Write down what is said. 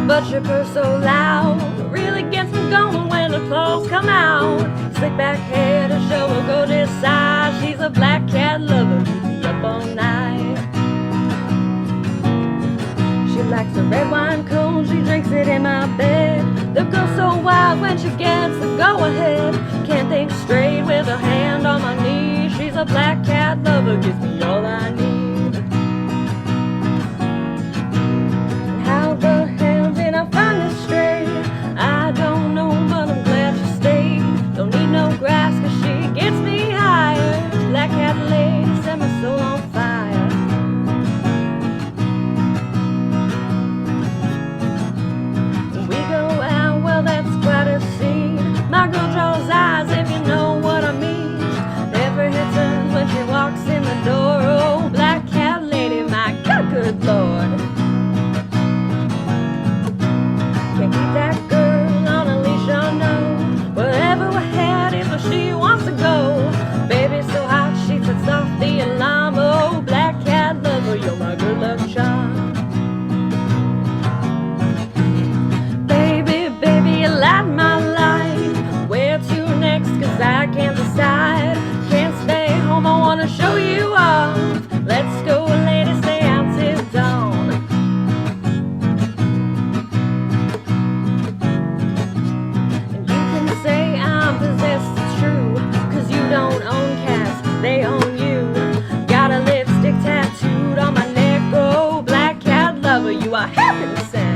but your purr's so loud. Really gets me going when the clothes come out. Slick back hair to show her gorgeous eyes. She's a black cat lover, keep me up all night. She likes the red wine cold, she drinks it in my bed. The girl's so wild when she gets the go-ahead. Can't think straight with her hand on my knee. She's a black cat lover, gives me all I need. How the hell did I find this stray? I don't know, but I'm glad she stayed. Don't need no grass, cause she gets me higher. Black cat lady set my soul on fire. When we go out, well, that's quite a scene. My girl draws eyes, if you know what I mean. Every head turns when she walks in the door. Oh, black cat lady, my God, good Lord. Can't keep that girl on a leash, oh no. Wherever we're headed, where she wants to go. Baby's so hot, she sets off the alarm. Oh, black cat lover, you're my good luck charm. Baby, baby, you light my life. Where to next, cause I can't decide. Can't stay home, I wanna show you off. Let's go, ladies, stay out till dawn. And you can say I'm possessed, it's true, cause you don't own cats, they own you. Got a lipstick tattooed on my neck. Oh, black cat lover, you are heaven sent.